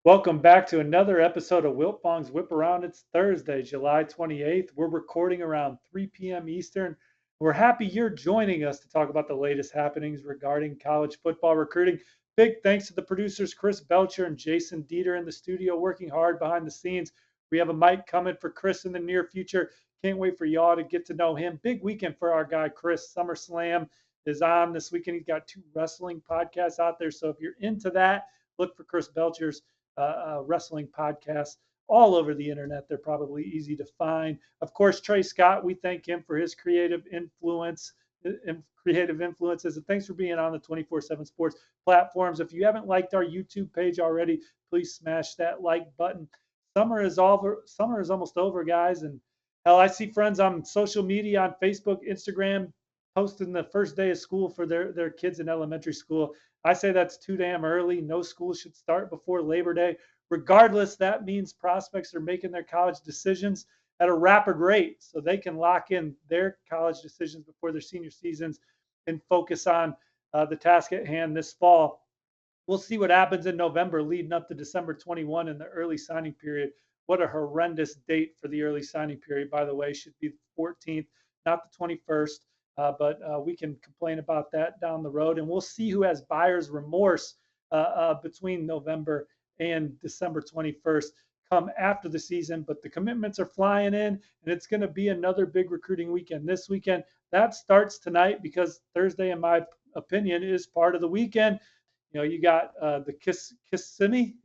Welcome back to another episode of Wiltfong's Whiparound. It's Thursday, July 28th. We're recording around 3 p.m. Eastern. We're happy you're joining us to talk about the latest happenings regarding college football recruiting. Big thanks to the producers, Chris Belcher and Jason Dieter in the studio, working hard behind the scenes. We have a mic coming for Chris in the near future. Can't wait for y'all to get to know him. Big weekend for our guy, Chris. SummerSlam is on this weekend. He's got two wrestling podcasts out there. So if you're into that, look for Chris Belcher's wrestling podcasts all over the internet. They're probably easy to find. Of course, Trey Scott, we thank him for his creative influences. And thanks for being on the 24/7 Sports platforms. If you haven't liked our YouTube page already, please smash that like button. Summer is over. Summer is almost over, guys. And hell, I see friends on social media, on Facebook, Instagram, posting the first day of school for their kids in elementary school. I say that's too damn early. No school should start before Labor Day. Regardless, that means prospects are making their college decisions at a rapid rate so they can lock in their college decisions before their senior seasons and focus on the task at hand this fall. We'll see what happens in November leading up to December 21 in the early signing period. What a horrendous date for the early signing period, by the way. Should be the 14th, not the 21st. But we can complain about that down the road. And we'll see who has buyer's remorse between November and December 21st come after the season. But the commitments are flying in, and it's going to be another big recruiting weekend this weekend. That starts tonight because Thursday, in my opinion, is part of the weekend. You got the Kissimmee.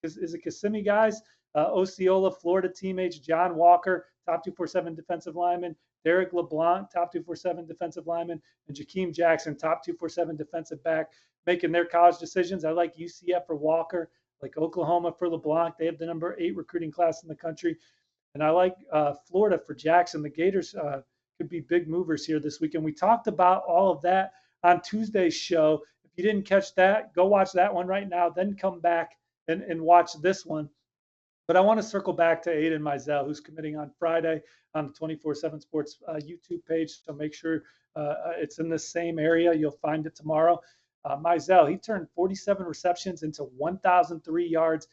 Is it Kissimmee guys? Osceola, Florida teammates John Walker, top 247 defensive lineman, Derek LeBlanc, top 247 defensive lineman, and Jakeem Jackson, top 247 defensive back, making their college decisions. I like UCF for Walker, like Oklahoma for LeBlanc. They have the number 8 recruiting class in the country. And I like Florida for Jackson. The Gators could be big movers here this weekend. We talked about all of that on Tuesday's show. If you didn't catch that, go watch that one right now, then come back and watch this one. But I want to circle back to Aiden Mizell, who's committing on Friday on the 24/7 Sports YouTube page. So make sure it's in the same area. You'll find it tomorrow. Mizell, he turned 47 receptions into 1,003 yards,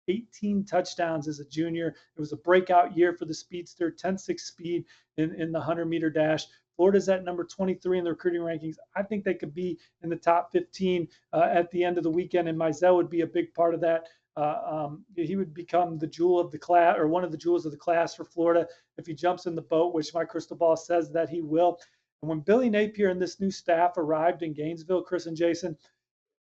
18 touchdowns as a junior. It was a breakout year for the speedster, 10.6 speed in the 100-meter dash. Florida's at number 23 in the recruiting rankings. I think they could be in the top 15 at the end of the weekend, and Mizell would be a big part of that. He would become the jewel of the class, or one of the jewels of the class for Florida if he jumps in the boat, which my crystal ball says that he will. And when Billy Napier and this new staff arrived in Gainesville, Chris and Jason,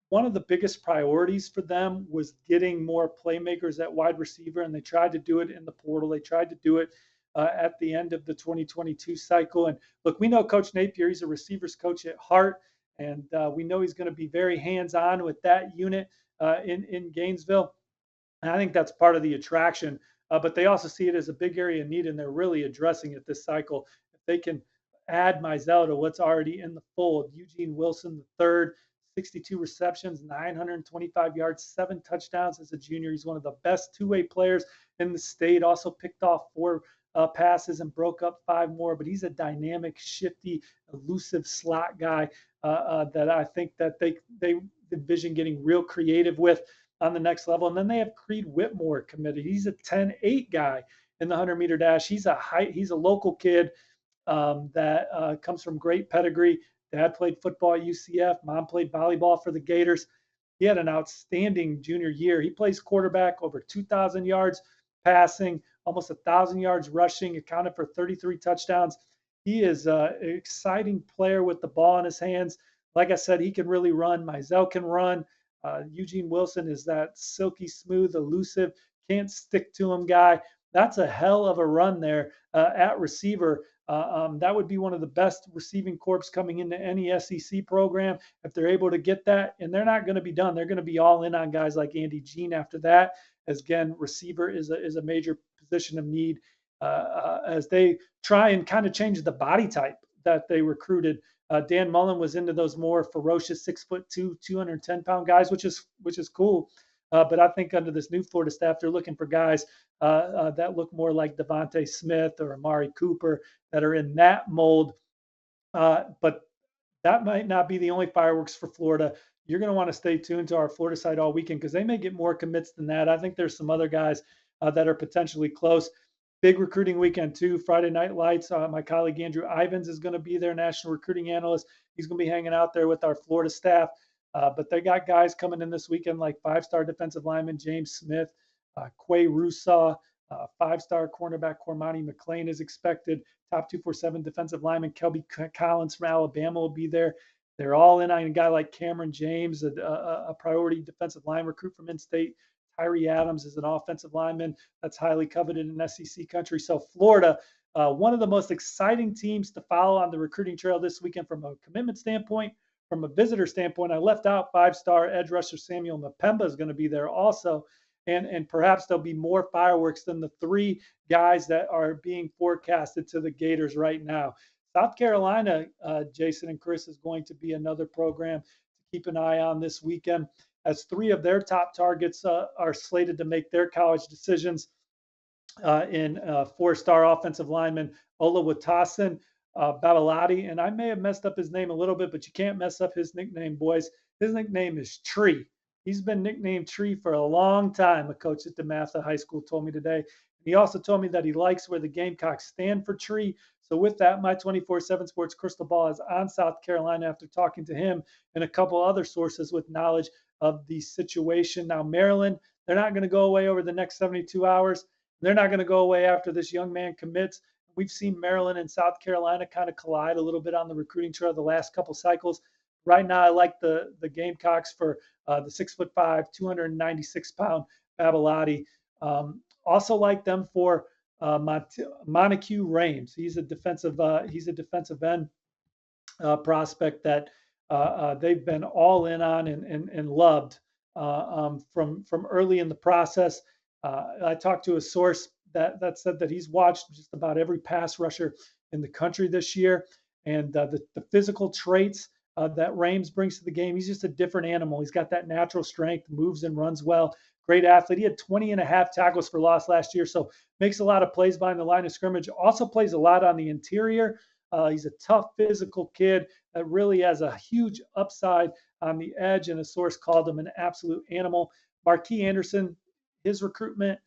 one of the biggest priorities for them was getting more playmakers at wide receiver, and they tried to do it in the portal. They tried to do it at the end of the 2022 cycle. And look, we know Coach Napier, he's a receivers coach at heart, and we know he's going to be very hands-on with that unit in Gainesville. And I think that's part of the attraction. But they also see it as a big area of need, and they're really addressing it this cycle. If they can add Mizell to what's already in the fold, Eugene Wilson, the third, 62 receptions, 925 yards, 7 touchdowns as a junior. He's one of the best two-way players in the state. Also picked off 4 passes and broke up 5 more. But he's a dynamic, shifty, elusive slot guy that I think that they envision getting real creative with on the next level. And then they have Creed Whitmore committed. He's a 10.8 guy in the 100-meter dash. He's a local kid that comes from great pedigree. Dad played football at UCF. Mom played volleyball for the Gators. He had an outstanding junior year. He plays quarterback, over 2,000 yards passing, almost 1,000 yards rushing, accounted for 33 touchdowns. He is an exciting player with the ball in his hands. Like I said, he can really run. Mizell can run. Eugene Wilson is that silky smooth, elusive, can't stick to him guy. That's a hell of a run there at receiver. That would be one of the best receiving corps coming into any SEC program if they're able to get that. And they're not going to be done. They're going to be all in on guys like Andy Jean after that. As again, receiver is a major position of need as they try and kind of change the body type that they recruited. Dan Mullen was into those more ferocious 6'2", 210-pound guys, which is cool. But I think under this new Florida staff, they're looking for guys that look more like Devontae Smith or Amari Cooper that are in that mold. But that might not be the only fireworks for Florida. you're going to want to stay tuned to our Florida site all weekend because they may get more commits than that. I think there's some other guys that are potentially close. Big recruiting weekend too. Friday Night Lights. My colleague Andrew Ivins is going to be there, national recruiting analyst. He's going to be hanging out there with our Florida staff. But they got guys coming in this weekend like five-star defensive lineman James Smith, Quay Rusaw, five-star cornerback Cormani McClain is expected. Top 247 defensive lineman Kelby Collins from Alabama will be there. They're all in on a guy like Cameron James, a priority defensive line recruit from in-state. Tyree Adams is an offensive lineman that's highly coveted in SEC country. So Florida, one of the most exciting teams to follow on the recruiting trail this weekend from a commitment standpoint. From a visitor standpoint, I left out five-star edge rusher Samuel Mpemba is going to be there also. And perhaps there'll be more fireworks than the three guys that are being forecasted to the Gators right now. South Carolina, Jason and Chris, is going to be another program to keep an eye on this weekend, as three of their top targets are slated to make their college decisions in four-star offensive lineman Olawutasin Babalati. And I may have messed up his name a little bit, but you can't mess up his nickname, boys. His nickname is Tree. He's been nicknamed Tree for a long time, a coach at DeMatha High School told me today. He also told me that he likes where the Gamecocks stand for Tree. So with that, my 24/7 Sports crystal ball is on South Carolina after talking to him and a couple other sources with knowledge of the situation. Now, Maryland, they're not going to go away over the next 72 hours. They're not going to go away after this young man commits. We've seen Maryland and South Carolina kind of collide a little bit on the recruiting trail the last couple cycles. Right now, I like the Gamecocks for the 6'5", 296-pound Babalati. Also like them for Montague Rames. He's a defensive end prospect that they've been all in on and loved from early in the process. I talked to a source that said that he's watched just about every pass rusher in the country this year, and the physical traits that Rames brings to the game. He's just a different animal. He's got that natural strength, moves and runs well. Great athlete. He had 20 and a half tackles for loss last year, so makes a lot of plays behind the line of scrimmage. Also plays a lot on the interior. He's a tough physical kid that really has a huge upside on the edge, and a source called him an absolute animal. Marquis Anderson, his recruitment.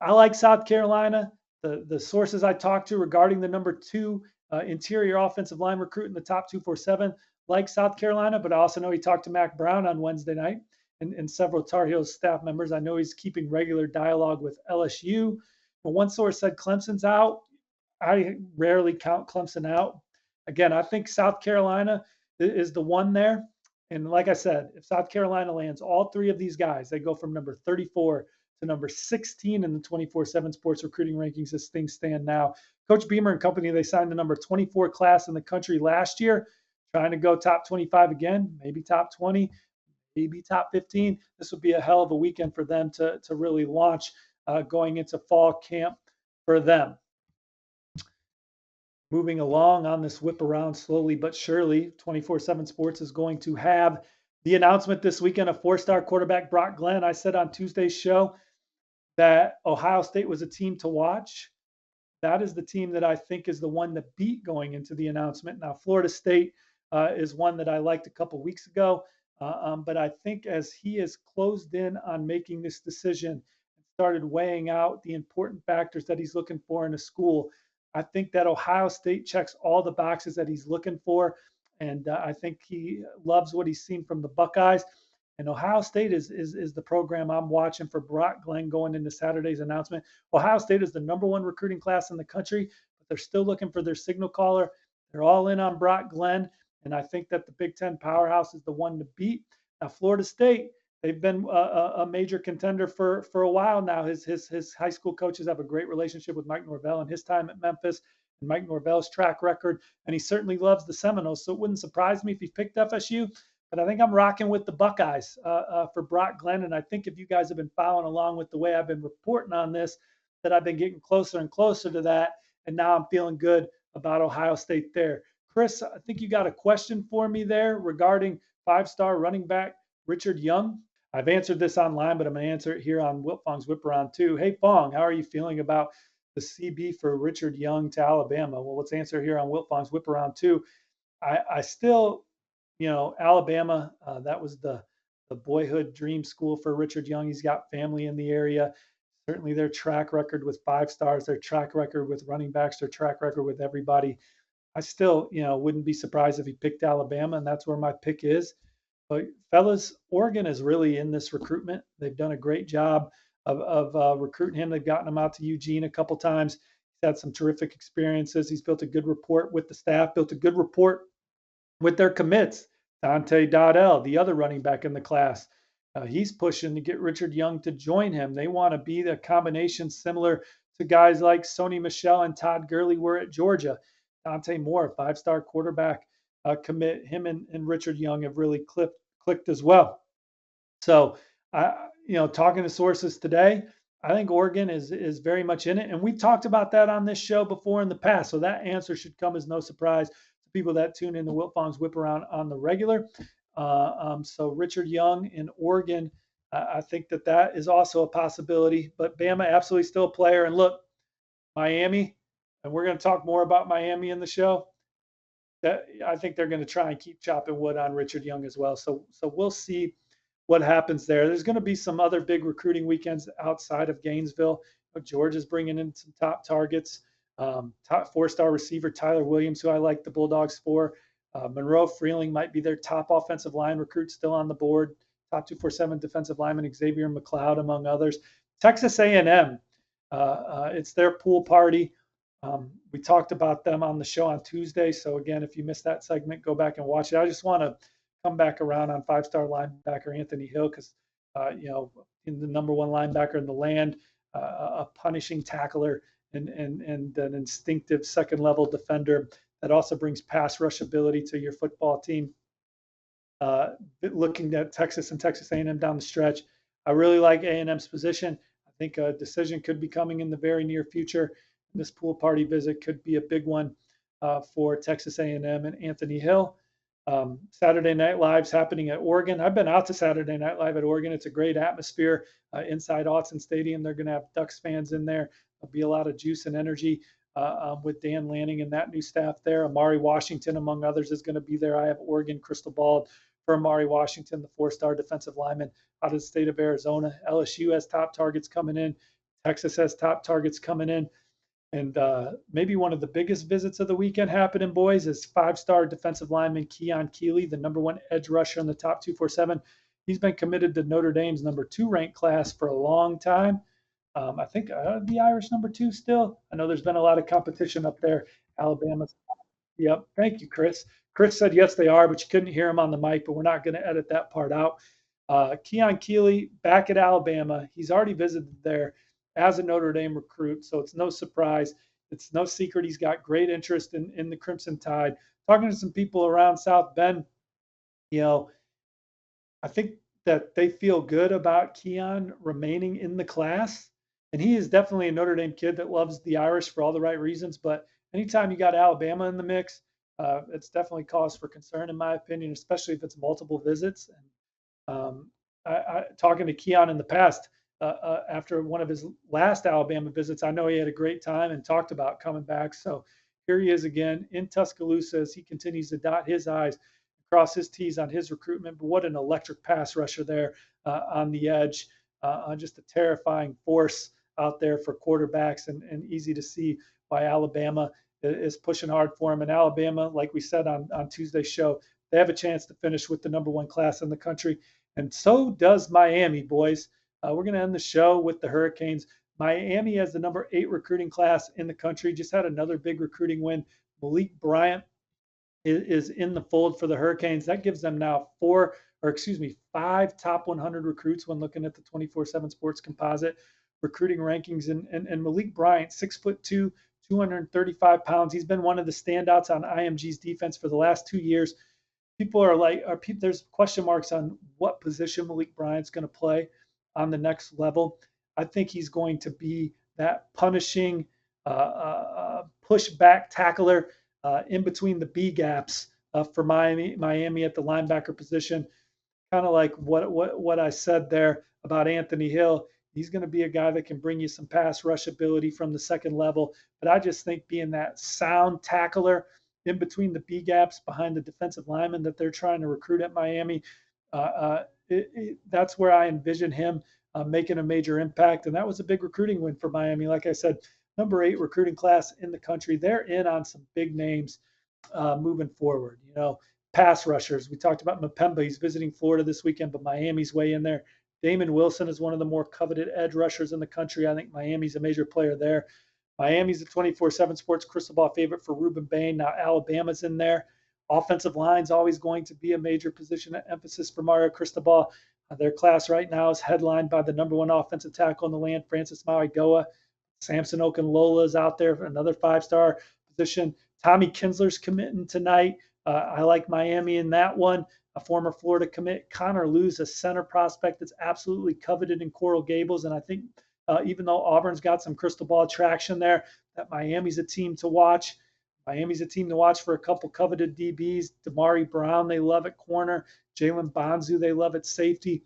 I like South Carolina. The sources I talked to regarding the number 2 interior offensive line recruit in the top 247 like South Carolina, but I also know he talked to Mac Brown on Wednesday night and several Tar Heels staff members. I know he's keeping regular dialogue with LSU. But one source said Clemson's out. I rarely count Clemson out. Again, I think South Carolina is the one there. And like I said, if South Carolina lands all three of these guys, they go from number 34 to number 16 in the 24/7 Sports recruiting rankings as things stand now. Coach Beamer and company, they signed the number 24 class in the country last year, trying to go top 25 again, maybe top 20, maybe top 15. This would be a hell of a weekend for them to really launch going into fall camp for them. Moving along on this whip around slowly but surely, 24/7 Sports is going to have the announcement this weekend of 4-star quarterback Brock Glenn. I said on Tuesday's show that Ohio State was a team to watch. That is the team that I think is the one to beat going into the announcement. Now, Florida State is one that I liked a couple weeks ago, but I think as he has closed in on making this decision and started weighing out the important factors that he's looking for in a school, I think that Ohio State checks all the boxes that he's looking for, and I think he loves what he's seen from the Buckeyes. And Ohio State is the program I'm watching for Brock Glenn going into Saturday's announcement. Ohio State is the number 1 recruiting class in the country, but they're still looking for their signal caller. They're all in on Brock Glenn, and I think that the Big Ten powerhouse is the one to beat. Now, Florida State, they've been a major contender for a while now. His high school coaches have a great relationship with Mike Norvell and his time at Memphis and Mike Norvell's track record, and he certainly loves the Seminoles. So it wouldn't surprise me if he picked FSU. But I think I'm rocking with the Buckeyes for Brock Glenn. And I think if you guys have been following along with the way I've been reporting on this, that I've been getting closer and closer to that. And now I'm feeling good about Ohio State there. Chris, I think you got a question for me there regarding 5-star running back Richard Young. I've answered this online, but I'm going to answer it here on Wiltfong's Whiparound too. Hey, Fong, how are you feeling about the CB for Richard Young to Alabama? Well, let's answer here on Wiltfong's Whiparound too. I still Alabama, that was the boyhood dream school for Richard Young. He's got family in the area. Certainly their track record with 5 stars, their track record with running backs, their track record with everybody. I still, wouldn't be surprised if he picked Alabama, and that's where my pick is. But fellas, Oregon is really in this recruitment. They've done a great job of recruiting him. They've gotten him out to Eugene a couple times. He's had some terrific experiences. He's built a good rapport with the staff, built a good rapport with their commits. Dante Dowdell, the other running back in the class, he's pushing to get Richard Young to join him. They want to be the combination similar to guys like Sony Michel and Todd Gurley were at Georgia. Dante Moore, 5-star quarterback commit, him and Richard Young have really clicked as well. So, talking to sources today, I think Oregon is very much in it, and we talked about that on this show before in the past. So that answer should come as no surprise to people that tune in to Wiltfong's Whiparound on the regular. So Richard Young in Oregon, I think that is also a possibility. But Bama absolutely still a player. And look, Miami, and we're going to talk more about Miami in the show. That I think they're going to try and keep chopping wood on Richard Young as well. So we'll see what happens there. There's going to be some other big recruiting weekends outside of Gainesville. Georgia's bringing in some top targets. Top 4-star receiver Tyler Williams, who I like the Bulldogs for. Monroe Freeling might be their top offensive line recruit still on the board. Top 247 defensive lineman Xavier McLeod, among others. Texas A&M, it's their pool party. We talked about them on the show on Tuesday. So again, if you missed that segment, go back and watch it. I just want to come back around on 5-star linebacker Anthony Hill because, in the number 1 linebacker in the land, a punishing tackler and an instinctive second-level defender that also brings pass rush ability to your football team. Looking at Texas and Texas A&M down the stretch, I really like A&M's position. I think a decision could be coming in the very near future. This pool party visit could be a big one for Texas A&M and Anthony Hill. Saturday Night Live's happening at Oregon. I've been out to Saturday Night Live at Oregon. It's a great atmosphere inside Autzen Stadium. They're going to have Ducks fans in there. There'll be a lot of juice and energy with Dan Lanning and that new staff there. Amari Washington, among others, is going to be there. I have Oregon crystal balled for Amari Washington, the 4-star defensive lineman out of the state of Arizona. LSU has top targets coming in. Texas has top targets coming in. And maybe one of the biggest visits of the weekend happening, boys, is 5-star defensive lineman Keon Keeley, the number 1 edge rusher in the top 247. He's been committed to Notre Dame's number 2 ranked class for a long time. I think the Irish number 2 still. I know there's been a lot of competition up there. Alabama's. Yep. Thank you, Chris. Chris said yes, they are, but you couldn't hear him on the mic, but we're not going to edit that part out. Keon Keeley back at Alabama. He's already visited there as a Notre Dame recruit, so it's no surprise. It's no secret he's got great interest in the Crimson Tide. Talking to some people around South Bend, I think that they feel good about Keon remaining in the class. And he is definitely a Notre Dame kid that loves the Irish for all the right reasons. But anytime you got Alabama in the mix, it's definitely cause for concern, in my opinion, especially if it's multiple visits. And talking to Keon in the past, after one of his last Alabama visits, I know he had a great time and talked about coming back. So here he is again in Tuscaloosa as he continues to dot his I's, cross his T's on his recruitment. But what an electric pass rusher there on the edge. Just a terrifying force out there for quarterbacks, and easy to see why Alabama is pushing hard for him. And Alabama, like we said on Tuesday's show, they have a chance to finish with the number 1 class in the country. And so does Miami, boys. We're going to end the show with the Hurricanes. Miami has the number 8 recruiting class in the country. Just had another big recruiting win. Malik Bryant is in the fold for the Hurricanes. That gives them now 5 top 100 recruits when looking at the 24/7 Sports Composite recruiting rankings. And Malik Bryant, 6'2", 235 pounds. He's been one of the standouts on IMG's defense for the last 2 years. People are like, there's question marks on what position Malik Bryant's going to play on the next level. I think he's going to be that punishing, pushback tackler in between the B gaps for Miami at the linebacker position. Kind of like what I said there about Anthony Hill. He's going to be a guy that can bring you some pass rush ability from the second level. But I just think being that sound tackler in between the B gaps behind the defensive lineman that they're trying to recruit at Miami. That's where I envision him making a major impact. And that was a big recruiting win for Miami. Like I said, number 8 recruiting class in the country. They're in on some big names moving forward. Pass rushers. We talked about Mpemba. He's visiting Florida this weekend, but Miami's way in there. Damon Wilson is one of the more coveted edge rushers in the country. I think Miami's a major player there. Miami's a 24/7 Sports crystal ball favorite for Ruben Bain. Now Alabama's in there. Offensive line's always going to be a major position of emphasis for Mario Cristobal. Their class right now is headlined by the number 1 offensive tackle in the land, Francis Mauigoa. Samson Okunlola is out there for another 5-star position. Tommy Kinsler's committing tonight. I like Miami in that one. A former Florida commit. Connor Lew's a center prospect that's absolutely coveted in Coral Gables. And I think even though Auburn's got some crystal ball traction there, that Miami's a team to watch. Miami's a team to watch for a couple coveted DBs. Damari Brown, they love at corner. Jalen Bonzu, they love at safety.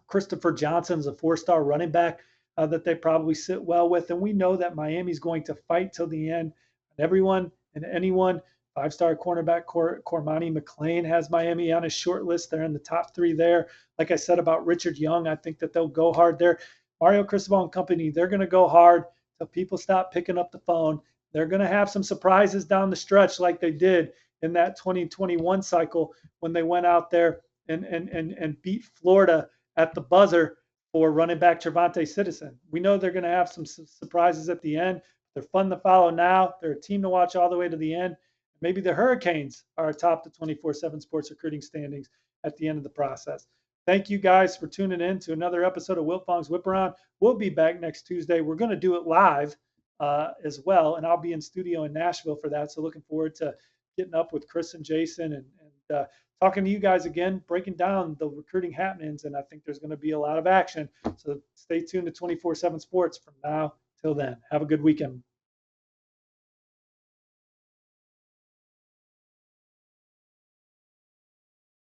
Christopher Johnson's a 4-star running back that they probably sit well with. And we know that Miami's going to fight till the end. And everyone and anyone, 5-star cornerback Cormani McClain has Miami on his short list. They're in the top 3 there. Like I said about Richard Young, I think that they'll go hard there. Mario Cristobal and company, they're going to go hard till people stop picking up the phone. They're going to have some surprises down the stretch like they did in that 2021 cycle when they went out there and beat Florida at the buzzer for running back Trevante Citizen. We know they're going to have some surprises at the end. They're fun to follow now. They're a team to watch all the way to the end. Maybe the Hurricanes are atop the 24/7 Sports recruiting standings at the end of the process. Thank you guys for tuning in to another episode of Wiltfong's Whiparound. We'll be back next Tuesday. We're going to do it live as well, and I'll be in studio in Nashville for that. So looking forward to getting up with Chris and Jason and talking to you guys again, breaking down the recruiting happenings. And I think there's going to be a lot of action. So stay tuned to 24/7 Sports from now till then. Have a good weekend.